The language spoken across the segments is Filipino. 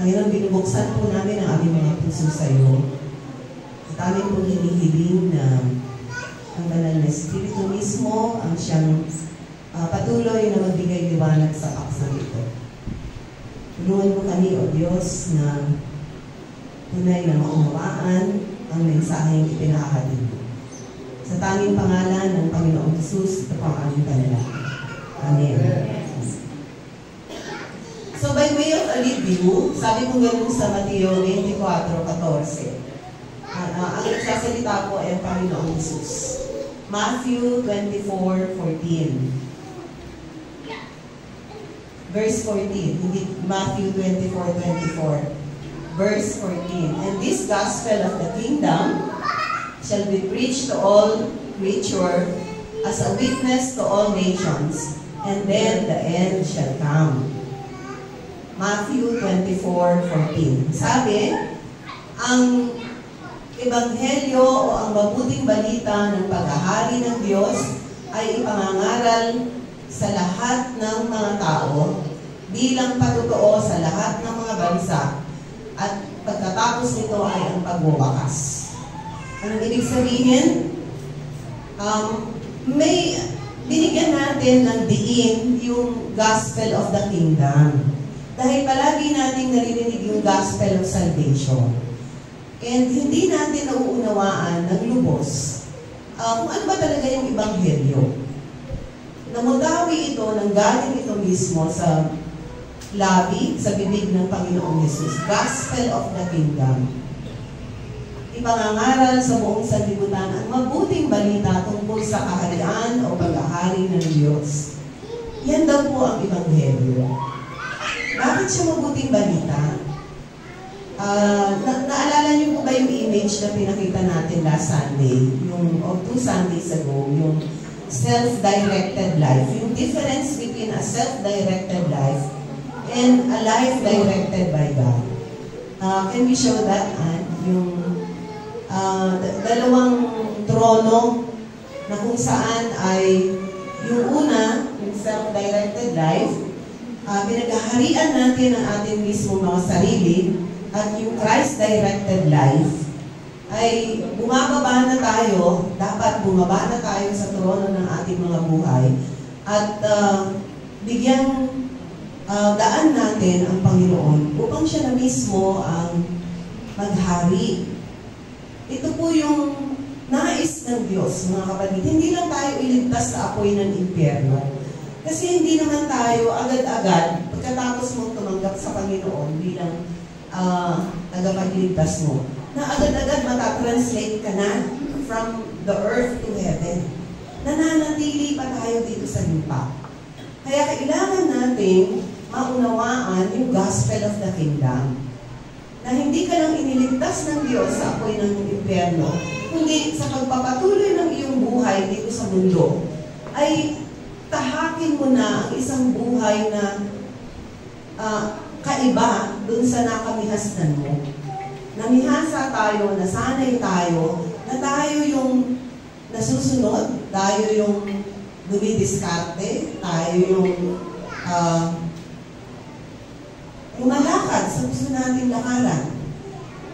Panginoon, binubuksan po namin ang aming mga puso sa iyo. At amin po hinihiling na ang banal na Espiritu mismo ang siyang patuloy na magbigay liwanag sa paksang ito. Tulungan mo kami, O Diyos, na tunay na maunawaan ang mensaheng ipinakahatid mo. Sa tanging pangalan ng Panginoong Jesus, ito po ang aming panalangin. Amen. So by way of a review, sabi ko ganun sa Mateo 24:14. Ang nagsasalita po ay ang Panginoong Jesus. Matthew 24:14. Verse 14. Hindi Matthew 24:24. Verse 14. And this gospel of the kingdom shall be preached to all creature as a witness to all nations, and then the end shall come. Matthew 24:14. Sabi, ang Ebanghelyo o ang mabuting balita ng paghahari ng Diyos ay ipangangaral sa lahat ng mga tao bilang patotoo sa lahat ng mga bansa, at pagkatapos nito ay ang pagwawakas. Anong ibig sabihin? May binigyan natin ng diin yung gospel of the kingdom. Dahil palagi nating naririnig yung gospel of salvation. And hindi natin nauunawaan ng lubos kung ano ba talaga yung ebanghelyo. Namutawi ito, nanggaling ito mismo sa labi, sa bibig ng Panginoong Jesus. Gospel of the kingdom. Ipangangaral sa buong sanlibutan ang mabuting balita tungkol sa kaharian o paghahari ng Diyos. Yan daw po ang ebanghelyo. Bakit siya mabuting balita? Naalala niyo po ba yung image na pinakita natin last Sunday? Yung 2 Sundays ago, yung self-directed life. Yung difference between a self-directed life and a life directed by God. Can we show that? Yung dalawang trono na kung saan ay yung una, yung self-directed life, pinaghaharian natin ang ating mismo mga sarili, at yung Christ-directed life ay bumababa na tayo, dapat bumaba na tayo sa trono ng ating mga buhay at bigyang daan natin ang Panginoon upang siya na mismo ang maghari. Ito po yung nais ng Diyos, mga kapatid. Hindi lang tayo iligtas sa apoy ng impyerno. Kasi hindi naman tayo agad-agad, pagkatapos mong tumanggap sa Panginoon bilang tagapagligtas mo, na agad-agad matatranslate ka na from the earth to heaven. Nananatili pa tayo dito sa lupa. Kaya kailangan natin maunawaan yung gospel of the kingdom. Na hindi ka lang iniligtas ng Diyos sa apoy ng impyerno, kundi sa pagpapatuloy ng iyong buhay dito sa mundo, ay tahakin mo na ang isang buhay na kaiba dun sa nakamihasnan mo. Namihasa tayo, nasanay tayo, na tayo yung nasusunod, tayo yung dumidiskarte, tayo yung lumalakad sa gusto nating lakaran.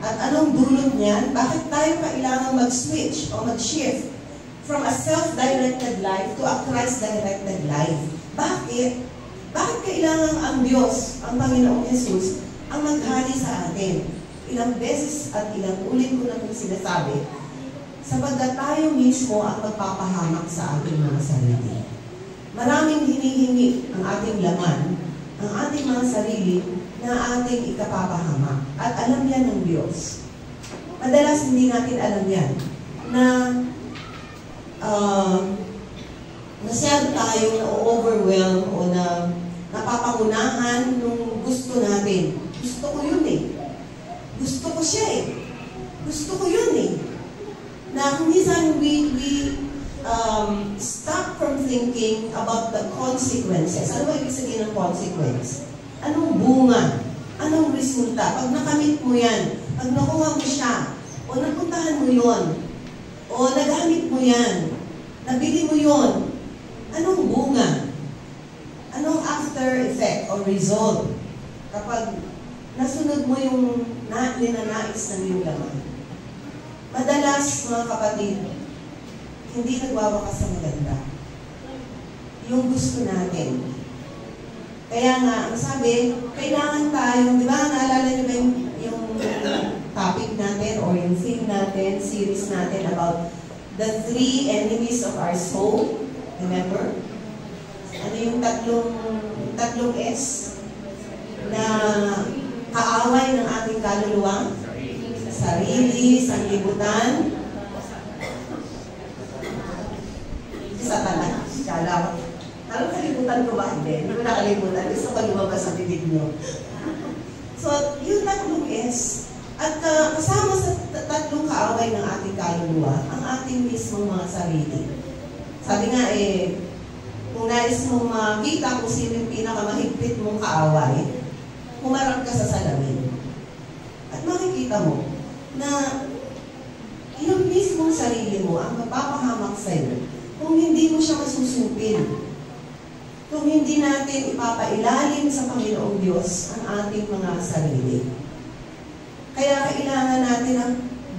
At anong dulot niyan? Bakit tayo kailangan mag-switch o mag-shift from a self-directed life to a Christ-directed life? Bakit? Bakit kailangan ang Diyos, ang Panginoong Jesus, ang maghari sa atin? Ilang beses at ilang ulit ko na itong sinasabi, sapagkat tayo mismo ang magpapahamak sa ating mga sarili. Maraming hinihingi ang ating laman, ang ating mga sarili, na ating ikapapahamak. At alam yan ng Diyos. Madalas hindi natin alam yan, na masyado tayo na-overwhelm o na napapangunahan nung gusto natin. Gusto ko yun eh. Gusto ko siya eh. Gusto ko yun eh. Na kung minsan we stop from thinking about the consequences. Ano ba ibig sabihin ng consequence? Anong bunga? Anong resulta? Pag nakamit mo yan, pag nakuha mo siya, o napuntahan mo yon, o nagamit mo yan, nabili mo yon, anong bunga? Anong after effect or result? Kapag nasunod mo yung ninanais ng iyong laman. Madalas, mga kapatid, hindi nagwawakas sa maganda. Yung gusto natin. Kaya nga, ang sabi, kailangan tayo, di ba, naalala niyo ba yung topic natin or yung theme natin, series natin about the 3 enemies of our soul? Remember? Ano yung tatlong S na kaaway ng ating kaluluwa? Sarili, sanglibutan, isa talaga. Kala ko. Alam, kalimutan ko ba? Hindi ko nakalimutan. Gusto ko lumabas sa bibig nyo. So, yung tatlong S, at kasama sa tatlong kaaway ng ating kaluluwa, ang ating mismong mga sarili. Sabi nga kung nais mong makita kung sino yung pinakamahigpit mong kaaway, humarap ka sa salamin. At makikita mo na yung mismong sarili mo ang mapapahamak sa'yo kung hindi mo siya masusupin. Kung hindi natin ipapailalim sa Panginoong Diyos ang ating mga sarili. Kaya kailangan natin ang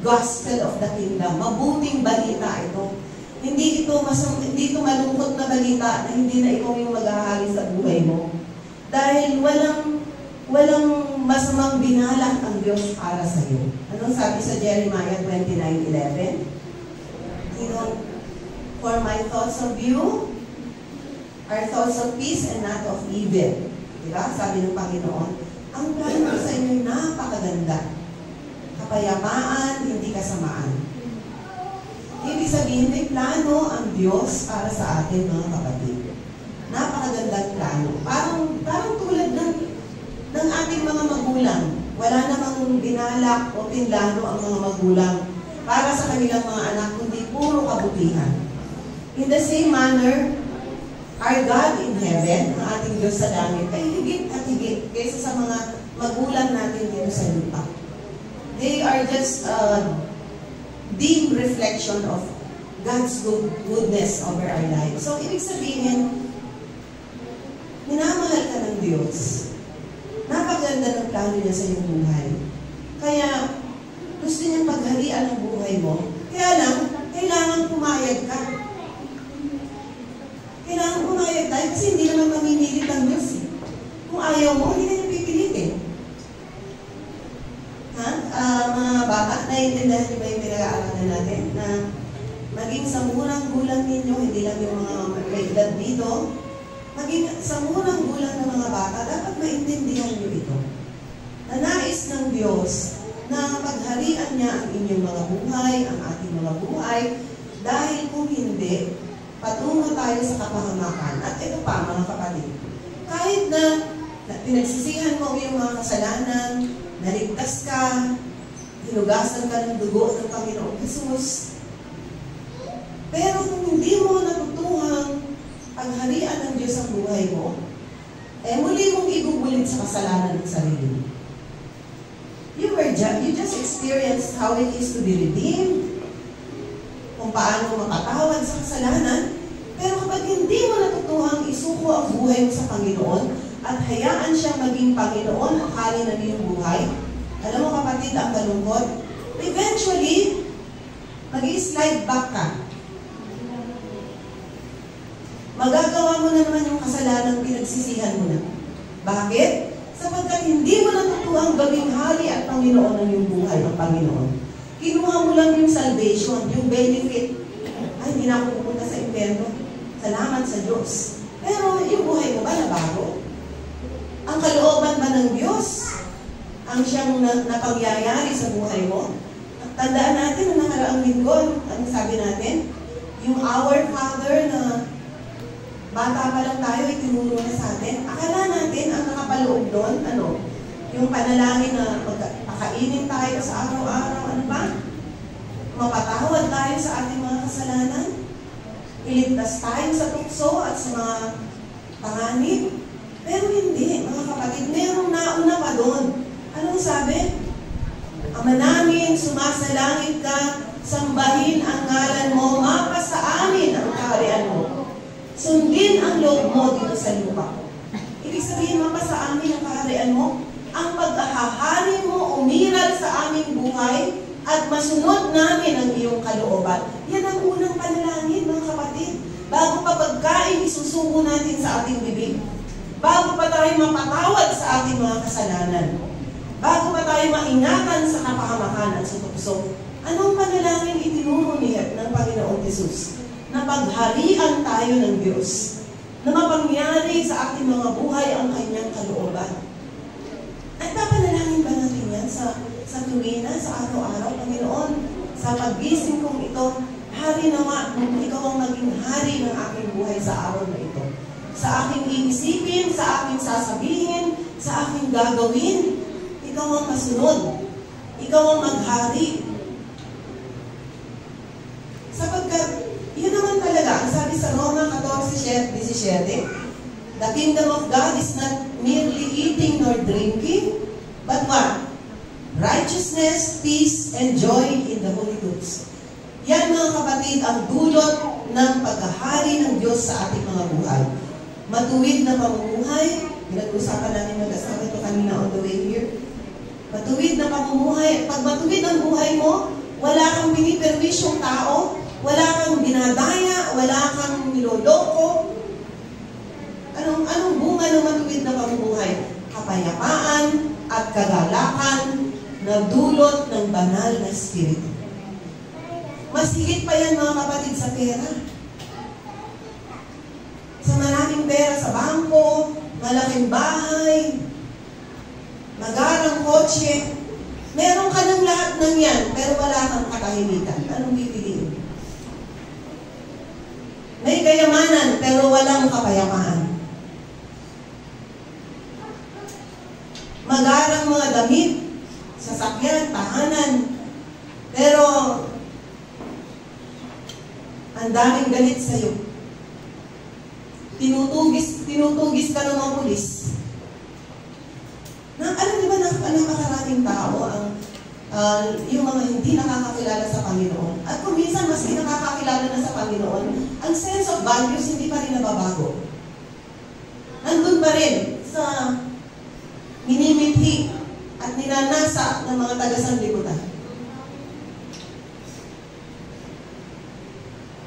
gospel of the kingdom. Mabuting balita ito. Hindi ito malungkot na balita na hindi na ikaw yung maghahari sa buhay mo. Dahil walang masamang binalak ang Diyos para sa iyo. Anong sabi sa Jeremiah 29:11? For my thoughts of you are thoughts of peace and not of evil. Diba? Sabi ng Panginoon, ang plano ko sa inyo ay napakaganda. Kapayapaan, hindi kasamaan. Ibig sabihin, may plano ang Diyos para sa atin, mga kapatid. Napakagandang plano. Parang tulad ng ating mga magulang. Wala namang binalak o pinlano ang mga magulang para sa kanilang mga anak, kundi puro kabutihan. In the same manner, our God in heaven, ang ating Diyos sa langit, ay higit at higit kaysa sa mga magulang natin dito sa lupa. They are just a deep reflection of God's goodness over our lives. So, ibig sabihin, minamahal ka ng Diyos. Napakaganda ng plano niya sa iyong buhay. Kaya, gusto niyang pagharian ang buhay mo. Kaya lang, kailangan pumayag ka. Kailangan pumayag tayo kasi hindi naman mamimilit ang Diyos. Kung ayaw mo, hindi na niya pipilitin. Mga bata, naiintindihan niyo ba yung pinag-aaralan natin? Na maging sa murang gulang ninyo, hindi lang yung mga may edad dito, maging sa murang gulang ng mga bata, dapat maintindihan niyo ito. Na nais ng Diyos na pagharian niya ang inyong mga buhay, ang ating mga buhay, dahil kung hindi, patungo tayo sa kapahamakan. At ito pa, mga kapatid, kahit na pinagsisihan mo yung mga kasalanan, naligtas ka, hinugasan ka ng dugo ng Panginoong Jesus, pero kung hindi mo natutuhang pagharian ng Diyos ang buhay mo, muli mong igugulit sa kasalanan ng sarili mo. You just experienced how it is to be redeemed, kung paano makatawad sa kasalanan, pero kapag hindi mo natutuhang isuko ang buhay mo sa Panginoon at hayaan siya maging Panginoon at hari ng iyong buhay, alam mo kapatid, ang kalungkot, eventually, mag-i-slide back ka. Magagawa mo na naman yung kasalanan pinagsisihan mo na. Bakit? Sapagkat hindi mo natutuhang gawing hari at Panginoon ng iyong buhay, ang Panginoon. Kinuha mo lang yung salvation, yung benefit. Ay, hindi na ako pupunta sa impyerno. Salamat sa Diyos. Pero yung buhay mo ba nabago? Ang kalooban ba ng Diyos ang siyang napangyayari sa buhay mo? At tandaan natin na nakaraang linggo, ano sabi natin? Yung Our Father na bata pa lang tayo, itinuro na sa atin. Akala natin ang nakapaloob doon, yung panalangin na pakainin tayo sa araw-araw, ano ba? Mapatawad tayo sa ating mga kasalanan. Iligtas tayo sa tukso at sa mga panganib. Pero hindi, mga kapatid, merong nauna pa doon. Anong sabi? Ama namin, sumasalangit ka, sambahin ang ngalan mo, mapasa amin ang kaharian mo. Sundin ang loob mo dito sa lupa. Ibig sabihin, mapasa amin ang kaharian mo, ang pag-ahak masunod namin ang iyong kalooban. Yan ang unang panalangin, mga kapatid. Bago pa pagkain, isusubo natin sa ating bibig. Bago pa tayo mapatawad sa ating mga kasalanan. Bago pa tayo maingatan sa kapahamakan at sa tukso. Anong panalangin itinuro ng Panginoong Hesus? Na pagharian tayo ng Diyos. Na mapangyari sa ating mga buhay ang kanyang kalooban. At papanalangin ba natin yan sa tuwina, sa araw-araw, Panginoon? Sa paggising kong ito, hari naman, ikaw ang maging hari ng aking buhay sa araw na ito. Sa aking iisipin, sa aking sasabihin, sa aking gagawin, ikaw ang masunod. Ikaw ang maghari. Sapagkat, yun naman talaga, ang sabi sa Roma 14:17, the kingdom of God is not merely eating nor drinking, but what? Righteousness, peace, and joy in the Holy Ghost. Yan mga kapatid, ang dulot ng paghahari ng Diyos sa ating mga buhay. Matuwid na pamumuhay, pinag-usapan natin mag-asawa ito kanina on the way here. Matuwid na pamumuhay. Pag matuwid ang buhay mo, wala kang piniperwisyong tao, wala kang binadaya, wala kang niloloko. Anong bunga ng matuwid na pamumuhay? Kapayapaan at kagalakan na dulot ng banal na espiritu. Mas higit pa yan mga kapatid sa pera. Sa maraming pera sa bangko, malaking bahay, magarang kotse, meron ka ng lahat ng yan, pero wala kang katahimikan. Anong pipiliin? May kayamanan, pero walang kapayapaan. Magarang mga damit, sasakyan, tahanan, pero ang daming galit sa'yo. Tinutugis ka ng mga pulis. Alam niyo ba napakaraming tao yung mga hindi nakakakilala sa Panginoon. At kung minsan maski nakakakilala na sa Panginoon, ang sense of values hindi pa rin nababago. Nandun pa rin sa minimithi at ninanasa ng mga taga-sanlibutan.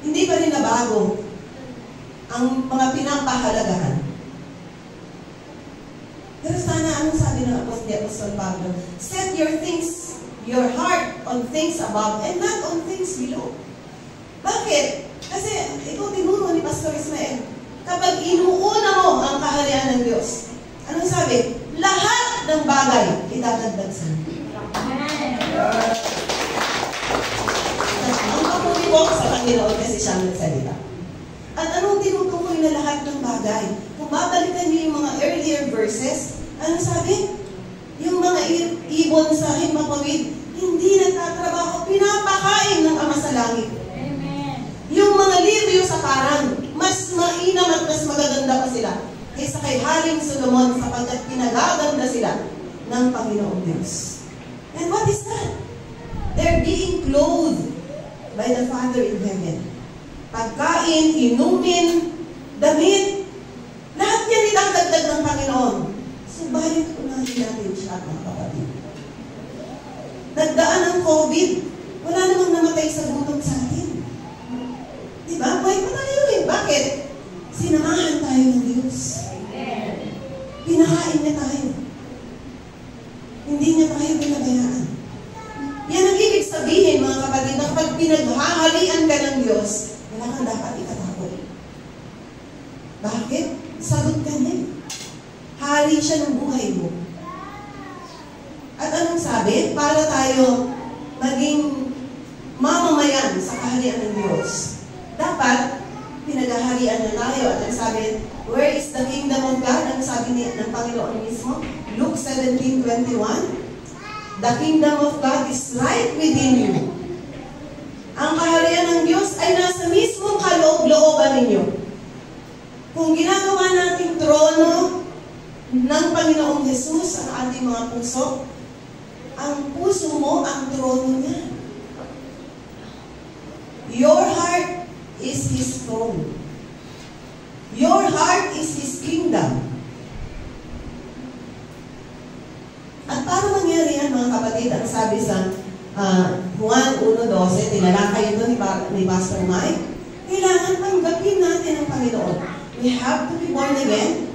Hindi pa rin nabago ang mga pinapahalagahan. Pero sana, anong sabi ng Apostol Pablo? Set your heart on things above and not on things below. Bakit? Kasi ito tinuro ni Pastor Ismael. Kapag inuuna mo ang kaharian ng Diyos, anong sabi? Lahat ng bagay idadagdag sa iyo. Ang papuri po sa Panginoon kasi siya nagsalita. At anong tinutukoy na lahat ng bagay? Kung babalikan niyo yung mga earlier verses, anong sabi? Yung mga ibon sa himapawid, hindi nagtatrabaho, pinapakain ng Ama sa langit. Amen. Yung mga lirio sa parang, mas mainam at mas magaganda pa sila kaysa kay Haring Solomon sapagkat pinagaganda sila ng Panginoong Diyos. And what is that? They're being clothed by the Father in heaven. Pagkain, inumin, damit, lahat yan idagdagdag ng Panginoon. Subalit unahin natin siya, mga kapatid. Nagdaan ang COVID, wala namang namatay sa gutom sa atin. Diba? Buhay pa tayo eh. Bakit? Sinamahan tayo ng Diyos. Pinakain niya tayo. Hindi niya tayo pinabayaan. Yan ang ibig sabihin, mga kapatid, na kapag pinaghahalian ka ng Diyos, wala kang dapat ikatakot. Bakit? Sagot ka niya. Hari siya ng buhay mo. At anong sabi? Para tayo maging mamamayan sa kaharian ng Diyos. Dapat, pinaghaharian na tayo. At ang sabi, where is the kingdom of God? Ang sabi ng Panginoon mismo, Luke 17:21, the kingdom of God is right within you. Ang kaharian ng Diyos ay nasa mismong kaloob-looban ninyo. Kung ginagawa nating trono ng Panginoong Hesus ang ating mga puso, ang puso mo ang trono niya. Your heart is His throne. Your heart is His kingdom. At para mangyari yan, mga kapatid, ang sabi sa Juan 1:12, tinalakay ito ni Pastor Mike. Kailangan tanggapin natin ang Panginoon. We have to be born again.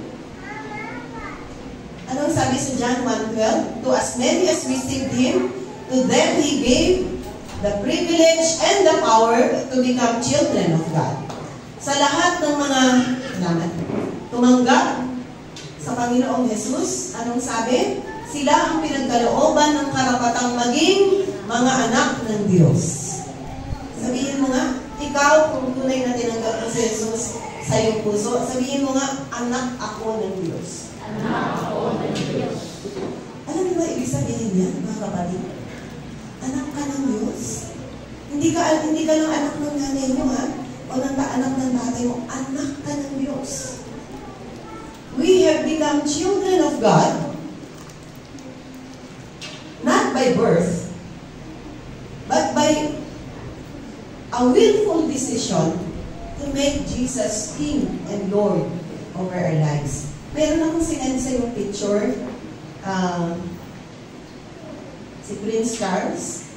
Anong sabi sa John 1:12? To as many as received Him, to them He gave the privilege and the power to become children of God. Sa lahat ng mga tumanggap sa Panginoong Jesus, anong sabi? Sila ang pinagkalooban ng karapatang maging mga anak ng Diyos. Sabihin mo nga, ikaw kung tunay na tinanggap mo si Jesus sa iyong puso, sabihin mo nga, anak ako ng Diyos. Anak ako ng Diyos. Alam niyo ba ibig sabihin yan, mga kapatid? Anak ka ng Diyos. Hindi ka lang anak ng nanay mo, ha? O ng anak ng tatay mo. Anak ka ng Diyos. We have become children of God, not by birth, but by a willful decision to make Jesus King and Lord over our lives. Meron akong sinend sa yung picture, si Prince Charles,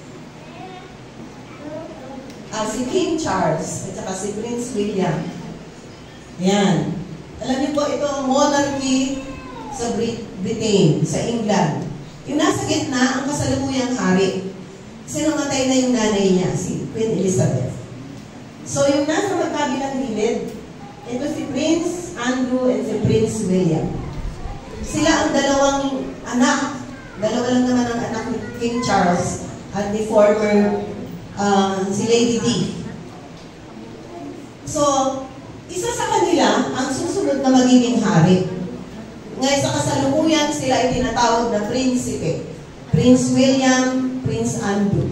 si King Charles, at saka si Prince William. Yan. Alam niyo po, ito ang monarchy sa Britain, sa England. Yung nasa gitna, ang kasalukuyang hari. Kasi namatay na yung nanay niya, si Queen Elizabeth. So yung nasa magkabilang gilid, ito si Prince Andrew and si Prince William. Sila ang dalawang anak. Dalawa lang naman ang anak ni King Charles at the former si Lady Di. So, isa sa kanila ang susunod na magiging hari. Ngayon sa kasalukuyan, sila ay tinatawag na prinsipe. Prince William, Prince Andrew.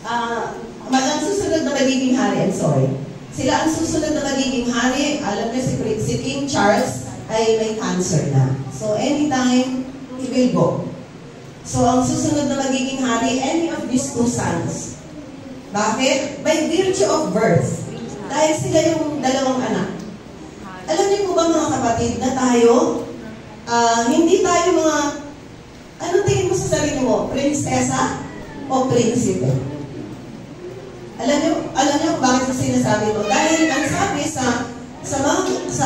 Ang susunod na magiging hari, I'm sorry. Sila ang susunod na magiging hari. Alam niyo, si King Charles ay may cancer na. So, anytime, he will go. So, ang susunod na magiging hari, any of these two sons. Bakit? By virtue of birth. Dahil sila yung dalawang anak. Alam niyo po ba mga kapatid na tayo, hindi tayo mga, anong tingin mo sa sarili mo? Prinsesa o prinsipe? Alam niyo bakit ko sinasabi mo? Dahil ang sabi sa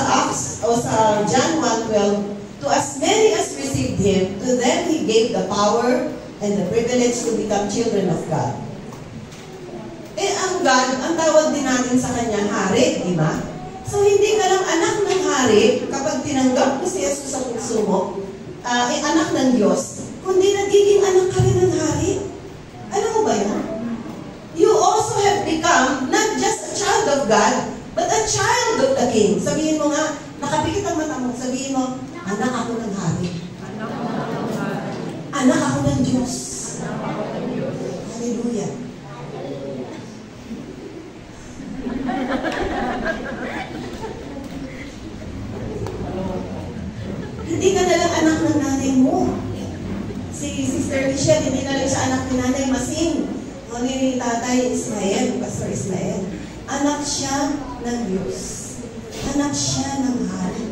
Acts o sa John 1:12, to as many as received Him, to them He gave the power and the privilege to become children of God. Ang God, ang tawag din natin sa Kanya, hari, di ba? So, hindi ka lang anak ng hari kapag tinanggap mo si Jesus sa puso mo, anak ng Diyos, kundi nagiging anak ka rin ng hari. Alam mo ba yun? You also have become not just a child of God, but a child of the King. Sabihin mo nga, nakapikit ang mata mo, sabihin mo, anak ako ng hari. Anak ako ng Diyos. Hallelujah. Hindi ka na lang anak ng nanay mo. Si Sister Michelle, hindi na lang siya anak ni Nanay Masing. O ni Tatay Ismael, Pastor Ismael. Anak siya ng Diyos. Anak siya ng hari.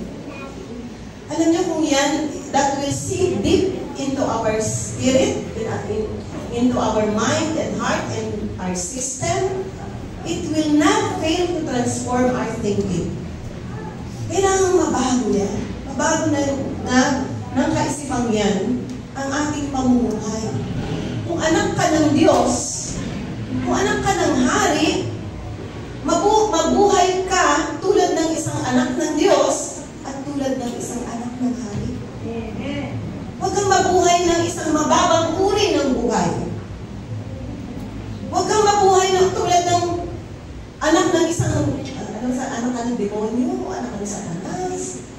Alam niyo kung yan, that will sink deep into our spirit, into our mind and heart and our system, it will not fail to transform our thinking. Kailangan mabago yan. Mabago na ng kaisipang yan ang ating pamumuhay. Kung anak ka ng Diyos, kung anak ka ng hari, mabuhay ka tulad ng isang anak ng Diyos at tulad ng isang anak ng hari. Huwag kang mabuhay ng isang mababang uri ng buhay. Huwag kang mabuhay ng tulad ng anak ng isang, anak ka ng demonyo, anak ka ng Satanas.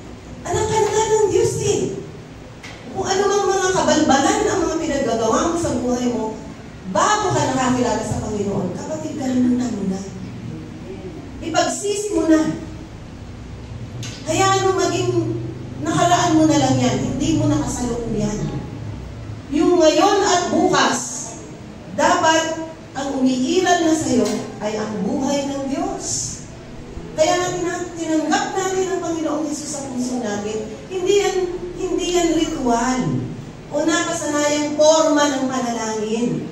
Anak ka na ng Diyos eh. Kung ano mang mga kabalbalan ang mga pinagagawa mo sa buhay mo, bago ka nakakilala sa Panginoon, kapatid ka muna. Ipagsisi mo na. Hayaan mo maging nakalaan mo na lang yan. Hindi mo nakasalukuyan. Yung ngayon at bukas, dapat ang umiiral na sa'yo ay ang buhay ng Diyos. Kaya natin tinanggap natin ang Panginoong Jesus sa puso natin. Hindi yan ritual. ng panalangin.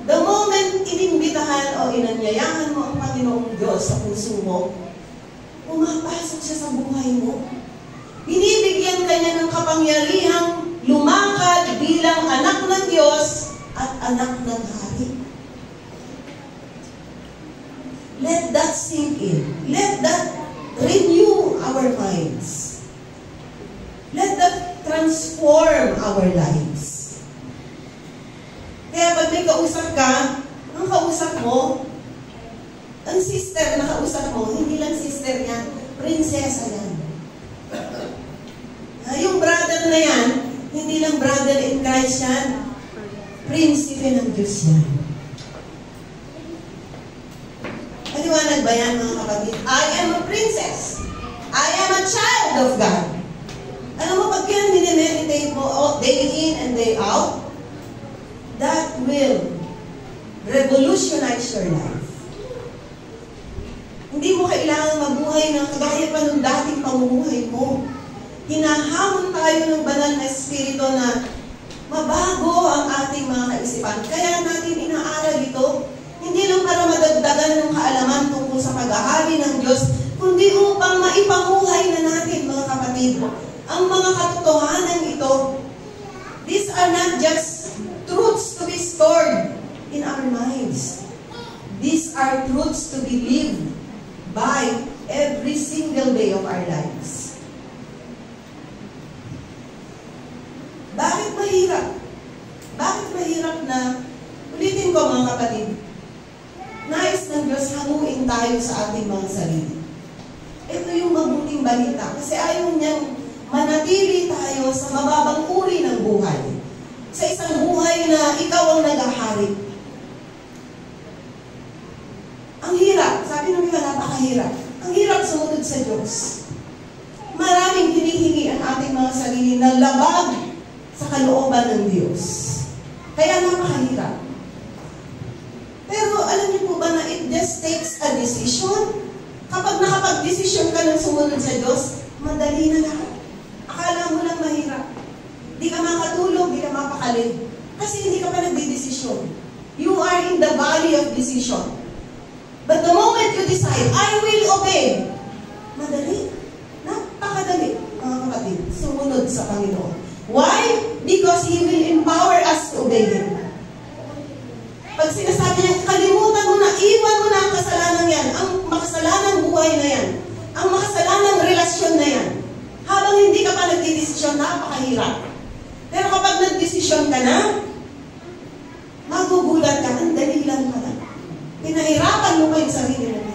The moment inimbitahan o inanyayahan mo ang Panginoong Diyos sa puso mo, pumapasok siya sa buhay mo. Binibigyan ka niya ng kapangyarihang lumakad bilang anak ng Diyos at anak ng Hari. Let that sink in. Let that renew our minds. Let that transform our lives. Kaya pag may kausap ka, ang kausap mo, ang sister na kausap mo, hindi lang sister yan, prinsesa yan. Yung brother na yan, hindi lang brother in Christ yan, prinsipe ng Diyos yan. Maliwanag ba yan, mga kapatid? I am a princess. I am a child of God. Alam mo, pag yan minimeditate mo day in and day out, that will revolutionize your life. Hindi mo kailangang mabuhay ng kagaya pa nung dating pamumuhay mo. Hinahamon tayo ng banal na espiritu na mabago ang ating mga kaisipan. Kaya natin inaaral ito, hindi lang para madagdagan ng kaalaman tungkol sa paghahari ng Diyos, kundi upang maipamuhay na natin, mga kapatid, ang mga katotohanan ito. These are not just truths to be stored in our minds. These are truths to be lived by every single day of our lives. Bakit mahirap? Bakit mahirap na, ulitin ko mga kapatid, nais ng Diyos hanguin tayo sa ating mga sarili. Ito yung mabuting balita. Kasi ayaw niyang manatili tayo sa mababang uri ng buhay. Sa isang buhay na ikaw ang naghahari. Ang hirap. Sabi ng iba, napakahirap. Ang hirap sumunod sa Diyos. Maraming hinihingi ang ating mga sarili na labag sa kalooban ng Diyos. Kaya napakahirap. Pero alam niyo po ba na it just takes a decision? Kapag nakapag-desisyon ka ng sumunod sa Diyos, madali na lahat. Akala mo lang mahirap. Di ka makatulog, di ka mapakalig. Kasi hindi ka pa nagdidesisyon. You are in the valley of decision. But the moment you decide, I will obey, madali. Napakadali, mga kapatid, sumunod sa Panginoon. Why? Because He will empower us to obey Him. Pag sinasabi niya, kalimutan mo na, iwan mo na ang kasalanan yan, ang makasalanang buhay na yan, ang makasalanang relasyon na yan. Habang hindi ka pa nagdidesisyon, napakahirap. Pero kapag nagdesisyon ka na, magugulat ka, ang dali lang pala. Pinahirapan mo pa yung sarili mo.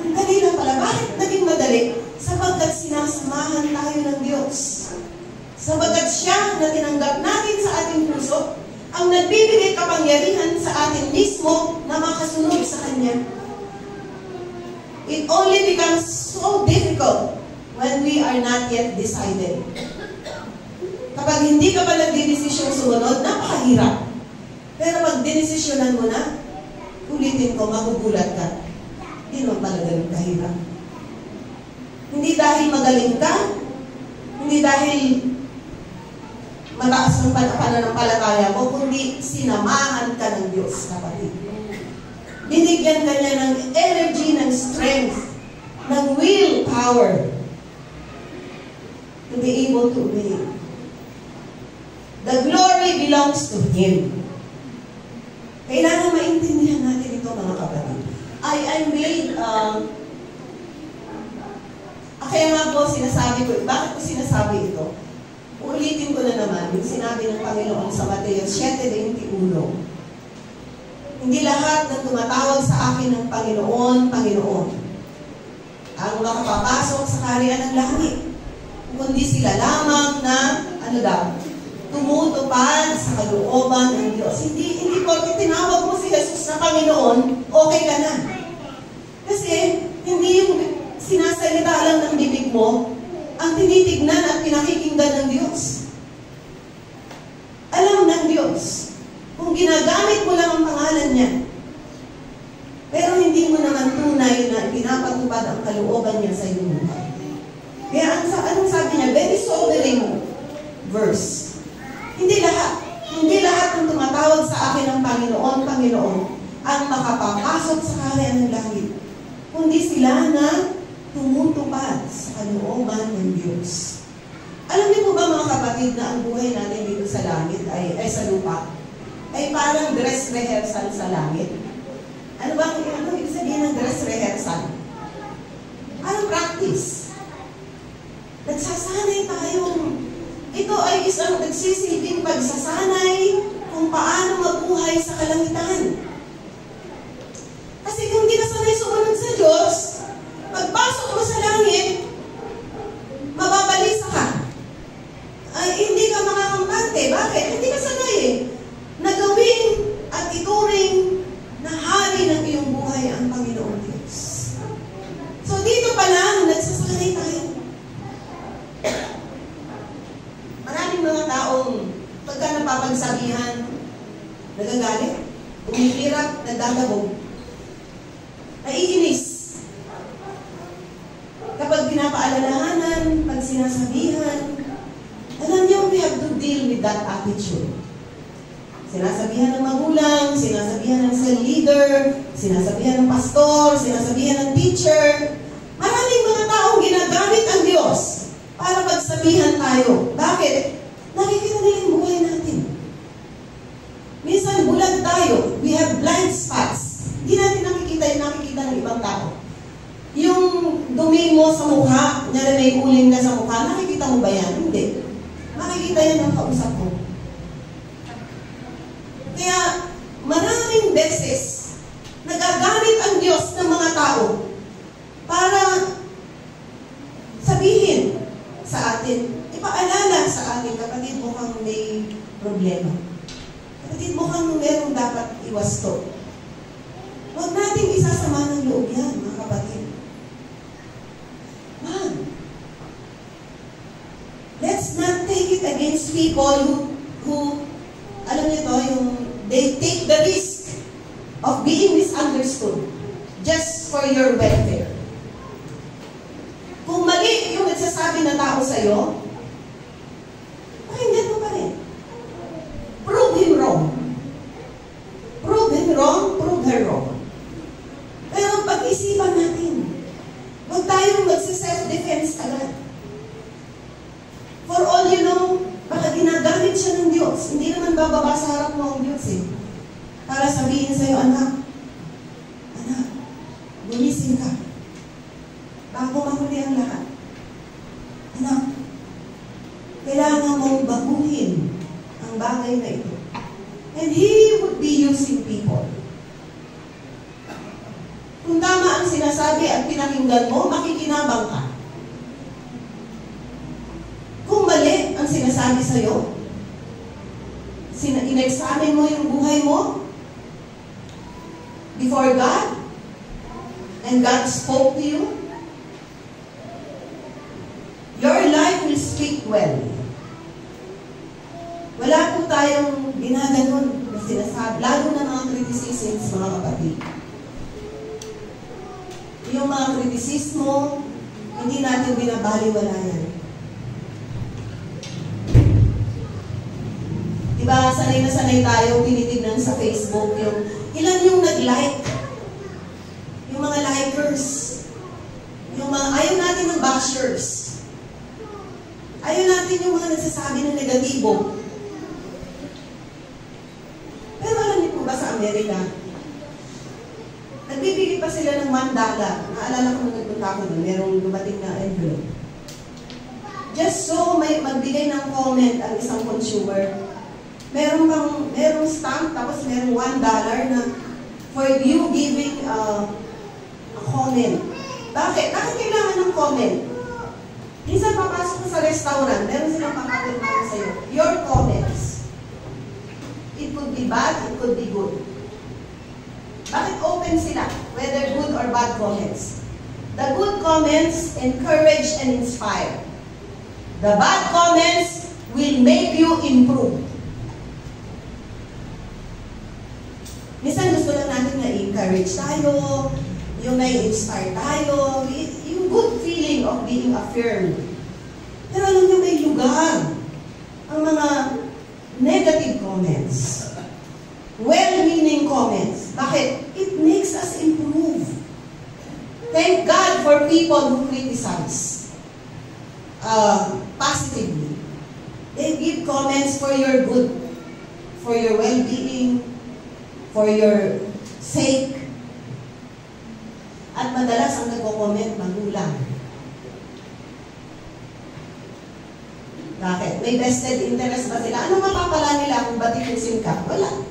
Ang dali lang pala. Bakit naging madali? Sapagkat sinasamahan tayo ng Diyos. Sapagkat siya na tinanggap natin sa ating puso, ang nagbibigay kapangyarihan sa atin mismo na makasunod sa Kanya. It only becomes so difficult when we are not yet decided. Kapag hindi ka pa nagdidesisyon sumunod, napakahirap. Pero pag dinesisyonan mo na, ulitin ko, magugulat ka. Hindi naman pala ganun kahirap. Hindi dahil magaling ka, hindi dahil mataas ng pananampalataya mo, kundi sinamahan ka ng Diyos, kapatid. Binigyan ka niya ng energy, ng strength, ng willpower to be able to obey. The glory belongs to Him. Kailangan maintindihan natin ito, mga kapatid. I made, kaya nga po sinasabi ko, bakit ko sinasabi ito? Uulitin ko na naman yung sinabi ng Panginoon sa Mateo 7:21. Hindi lahat na tumatawag sa akin ng Panginoon, Panginoon, ang makapapasok sa kaharian ng langit. Kundi sila lamang na, tumutupad sa kalooban ng Diyos. Hindi porke tinawag mo si Jesus na Panginoon, okay ka na. Kasi, hindi yung sinasalita lang ng bibig mo, ang tinitignan at pinakikinggan ng Diyos. Alam ng Diyos, kung ginagamit mo lang ang pangalan niya, pero hindi mo naman tunay na pinapatupad ang kalooban niya sa iyong buhay. Kaya anong sabi niya, very sobering verse. Hindi tinatawag sa akin ng Panginoon, Panginoon, ang makapapasok sa kaharian ng langit, kundi sila na tumutupad sa kalooban ng Diyos. Alam niyo po ba mga kapatid na ang buhay natin dito sa langit ay sa lupa ay parang dress rehearsal sa langit? Ano ibig sabihin ng dress rehearsal? Parang practice. Nagsasanay tayong, ito ay isang nagsisilbing pagsasanay kung paano mabuhay sa kalangitan. Kasi kung hindi ka sanay sumunod sa Diyos, pagpasok mo sa langit, mababalisa ka. Ay, hindi ka makakampante. Bakit? Hindi ka sanay nagawin at ituring na hari ng iyong buhay ang Panginoon Diyos. So dito pa lang, nagsasanay tayo. Maraming mga taong pagka napapagsabihan, nagagalit, umihirap, nagdadabog, naiinis. Kapag pinapaalalahanan, pag sinasabihan, alam niyo, we have to deal with that attitude. Sinasabihan ng magulang, sinasabihan ng cell leader, sinasabihan ng pastor, sinasabihan ng teacher. Maraming mga taong ginagamit ang Diyos para pagsabihan tayo. Bakit? Nakikita nila yung buhay natin. Minsan bulag tayo. We have blind spots. Hindi natin nakikita ng ibang tao. Yung dumi mo sa mukha, na may uling na sa mukha, nakikita mo ba yan? Hindi. Makikita yan ang kausap mo. Kaya maraming beses nagagamit ang Diyos ng mga tao para sabihin sa atin, ipaalala sa atin, kapatid, mukhang may problema. Kapatid, mukhang merong dapat iwasto. Huwag nating isasama ng loob yan, mga kapatid. Man, let's not take it against people who alam niyo to, they take the risk of being misunderstood just for your welfare. Kung mali yung nagsasabi na tao sa'yo, pakinggan mo pa rin. Prove him wrong. Prove him wrong, prove her wrong. Pero pag-isipan natin, huwag tayong magsi-self-defense agad. For all you know, baka ginagamit siya ng Diyos. Hindi naman bababa sa harap mo ang Diyos para sabihin sa'yo, anak, gumising ka. Bago mahuli ang lahat. Anak, kailangan mong baguhin ang bagay na ito. And He would be using people. Kung tama ang sinasabi at pinakinggan mo, makikinabang ka. Kung mali ang sinasabi sa'yo, in-examine mo yung buhay mo before God, and God spoke to you, your life will speak well. Wala po tayong ginaganon na sinasabi, lalo na mga criticisms, mga kapatid. Yung mga kritisismo, hindi natin binabaliwala yan. Diba, sanay na sanay tayo, tinitignan sa Facebook yung ilan yung nag-like, yung mga likers, yung mga, ayaw natin ng bashers, ayaw natin yung mga nagsasabi ng negatibo. Pero alam niyo po ba sa Amerika, nagbibigay pa sila ng $1. Naalala ko nung nagpunta ako doon, merong dumating na envelope. Just so may magbigay ng comment ang isang consumer, merong stamp, tapos merong $1 na for you giving a comment. Bakit? Bakit kailangan ng comment? Minsan papasok ka sa restaurant, meron silang papapirmahan sa'yo. Your comments. It could be bad, it could be good. Bakit open sila? Whether good or bad comments. The good comments encourage and inspire. The bad comments will make you improve. Minsan gusto lang natin na encourage tayo, yung na-inspire tayo, yung good feeling of being affirmed. Pero alam niyo, may lugar ang mga negative comments. comments. Bakit? It makes us improve. Thank God for people who criticize positively. They give comments for your good, for your well-being, for your sake. At madalas ang nagko-comment, magulang. Bakit? May vested interest ba sila? Ano mapapala nila kung batikusin ka? Wala.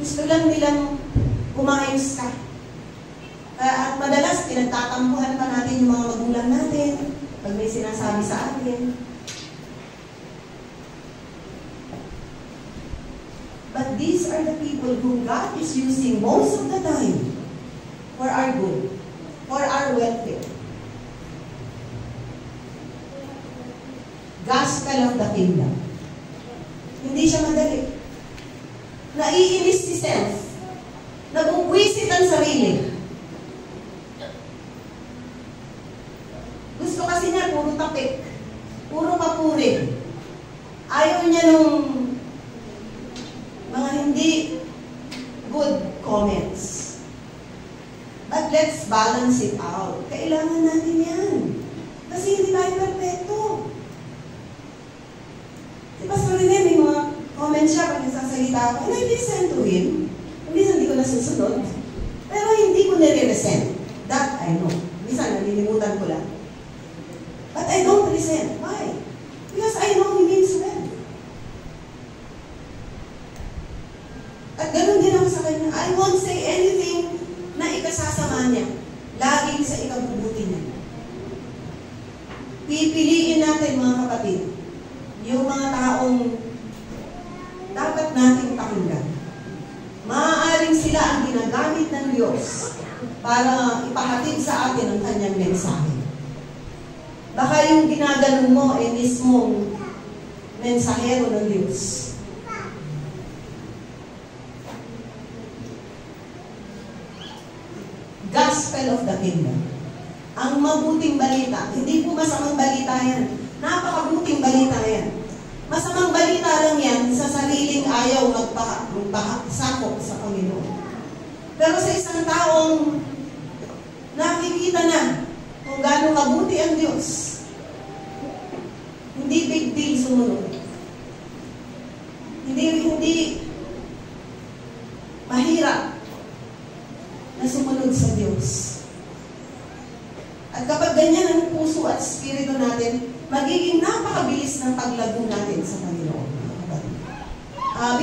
Gusto lang nilang umayos ka. At madalas, pinagtatampuhan pa natin yung mga magulang natin pag may sinasabi sa atin. But these are the people whom God is using most of the time for our good, for our welfare. Gospel of the kingdom. Hindi siya madali. Naiinis si self. Nabubwisit ang sarili. Gusto kasi niya puro tapik. Puro papuri. Ayaw niya nung mga hindi good comments. But let's balance it out. Kailangan natin yan. Kasi hindi tayo perfecto. Si Pastor Rene, may mga comments siya pag nagsasalita ako, and I listen to him. Minsan hindi ko nasusunod. Pero hindi ko nire-resent. That I know. Minsan nalilimutan ko lang. But I don't resent. Why? Because I know he means well. At ganun din ako sa kanya. I won't say anything na ikasasama niya. Laging sa ikabubuti niya. Pipiliin natin, mga kapatid, yung mga taong dapat nating pakinggan. Maaaring sila ang ginagamit ng Diyos para ipahatid sa atin ang kanyang mensahe. Baka yung ginaganon mo ay mismong mensahero ng Diyos. Gospel of the kingdom. Ang mabuting balita. Hindi po masamang balita yan. Napakabuting balita yan. Masamang balita lang yan sa sariling ayaw magpasakop sa Panginoon. Pero sa isang taong nakikita na kung gaano kabuti ang Diyos, hindi big deal sumunod. Hindi mahirap na sumunod sa Diyos. At kapag ganyan ang puso at spirito natin, magiging napakabilis ng paglago natin sa Panginoon.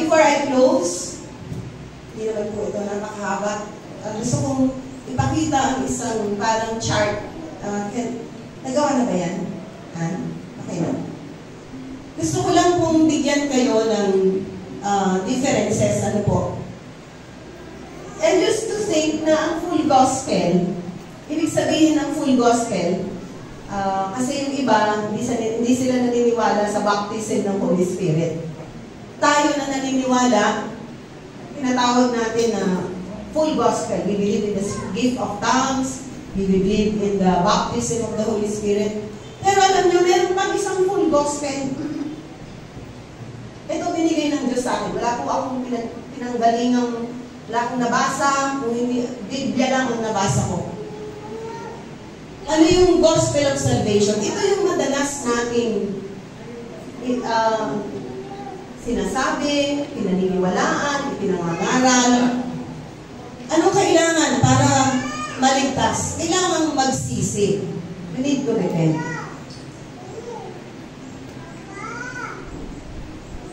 Before I close, hindi naman po ito napakahaba. Gusto kong ipakita ang isang parang chart. Nagawa na ba yan? Okay na. Gusto ko lang pong bigyan kayo ng differences. Ano po? I used to think na ang full gospel, ibig sabihin ng full gospel, kasi yung iba, hindi sila naniniwala sa baptism ng Holy Spirit. Tayo na naniniwala, tinatawag natin na full gospel. We believe in the gift of tongues, we believe in the baptism of the Holy Spirit. Pero alam nyo, meron pang isang full gospel. Ito binigay ng Diyos sa akin. Wala po akong pinanggalingang, wala akong nabasa, kung hindi, Biblia lang ang nabasa ko. Ano yung gospel of salvation? Ito yung madalas nating sinasabi, pinaniniwalaan, ipinangangaral. Anong kailangan para maligtas? Kailangan magsisi. You need to repent.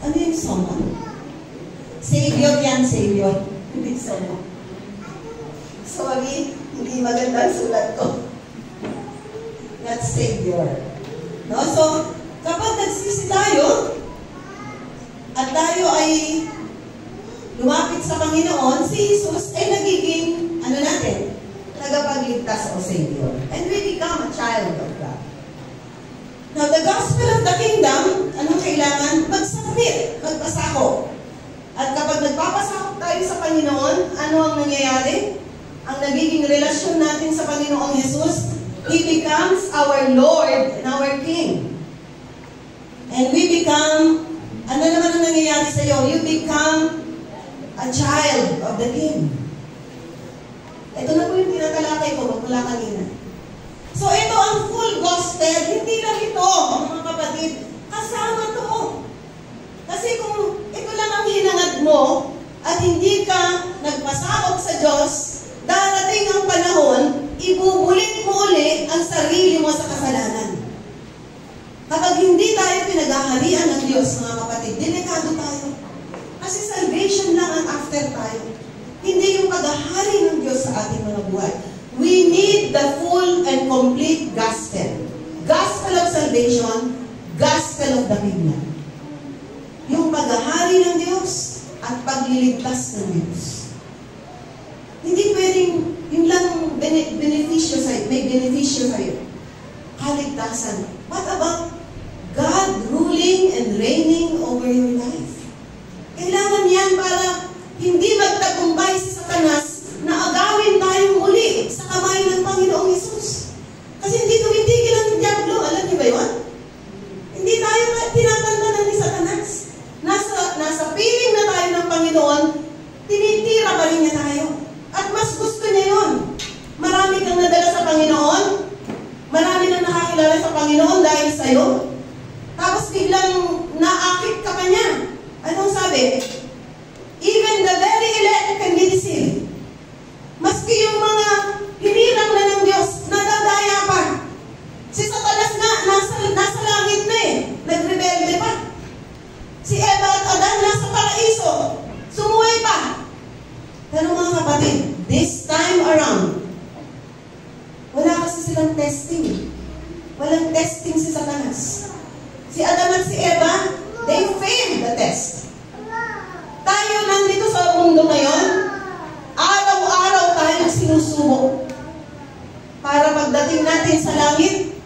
Ano yung song? Savior yan, Savior. Hindi song. Sorry, hindi maganda ang sulat ko. That's Savior. No? So, kapag nagsisi tayo, at tayo ay lumapit sa Panginoon, si Jesus ay nagiging, ano natin, tagapagligtas o Savior. And we become a child of God. Now, the gospel of the kingdom, anong kailangan? Magsubmit, magpasakop. At kapag nagpapasakop tayo sa Panginoon, ano ang nangyayari? Ang nagiging relasyon natin sa Panginoong Jesus, He becomes our Lord and our King. And we become, ano naman ang nangyayari sa iyo? You become a child of the King. Ito na po yung tinatalakay ko magmula kanina. So ito ang full gospel, hindi lang ito, mga kapatid, kasama to. Kasi kung ito lang ang hinangad mo, at hindi ka nagpasakop sa Diyos, darating ang panahon, ibubulit mo uli ang sarili mo sa kasalanan. Kapag hindi tayo pinaghaharian ng Diyos, mga kapatid, delikado tayo. Kasi salvation lang ang after tayo. Hindi yung paghahari ng Diyos sa ating mga buhay. We need the full and complete gospel. Gospel of salvation, gospel of the kingdom. Yung paghahari ng Diyos at pagliligtas ng Diyos. Hindi pwedeng yung lang benepisyo sa'yo, may benepisyo sa'yo. Kaligtasan. What about God ruling and reigning over your life? Kailangan yan para hindi magtagumpay si Satanas na agawin tayong muli sa kamay ng Panginoong Hesus. Kasi hindi tumitigil ang Diablo. Alam niyo ba yun? Hindi tayo tinatantanan ni Satanas. Nasa piling na tayo ng Panginoon, tinitira pa rin niya tayo. At mas gusto niya yun. Marami kang nadala sa Panginoon, marami nang nakakilala sa Panginoon dahil sa'yo, tapos biglang naakit ka pa niya. Anong sabi? Even the very elect can be deceived. Maski yung mga hinirang na ng Diyos, nadadaya pa. Si Satanas nga, nasa langit na eh. Nagrebelde pa. Si Eva at Adan nasa paraiso. Sumuway pa. Pero mga kapatid, this time around, wala kasi silang testing. Walang testing si Satanas. Si Adam at si Eva, they failed the test. Tayo nandito sa mundo ngayon, araw-araw tayo sinusubok. Para pagdating natin sa langit,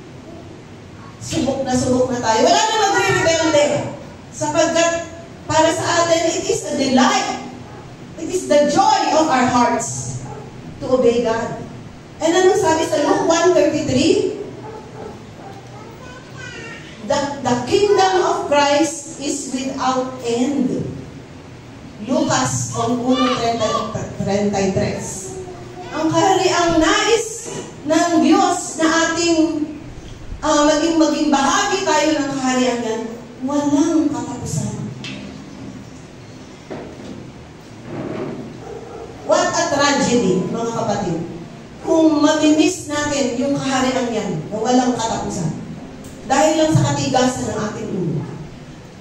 subok na tayo. Wala na magre-rebelde. Sapagkat para sa atin, it is a delight. It is the joy of our hearts to obey God. And anong sabi sa Luke 1:33? The kingdom of Christ is without end. Lucas 1:33. Ang kahariang nais ng Diyos na ating maging bahagi tayo ng kaharian yan, walang katapusan. What a tragedy, mga kapatid. Kung mamimiss natin yung kaharian yan na walang katapusan. Dahil lang sa katigasan ng ating ulo.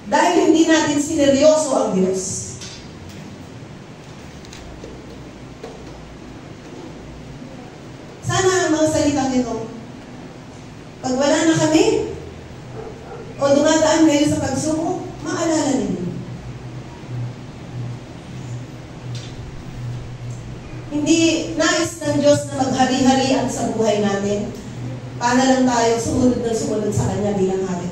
Dahil hindi natin sineryoso ang Diyos. Sana ang mga salitang ito, pag wala na kami, o dumadaan kayo sa pagsubok, maalala ninyo. Hindi nais ng Diyos na maghari-harian sa buhay natin. Para lang tayo sumunod sa Kanya bilang hari.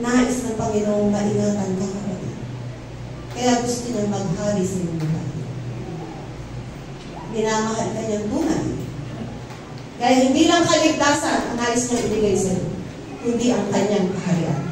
Nais ng Panginoong maingatan ka, kapatid. Kaya gusto niya maghari sa iyong buhay. Minamahal ka niyang tunay. Kaya hindi lang kaligtasan ang nais niya ibigay sa iyo, kundi ang Kanyang kaharian.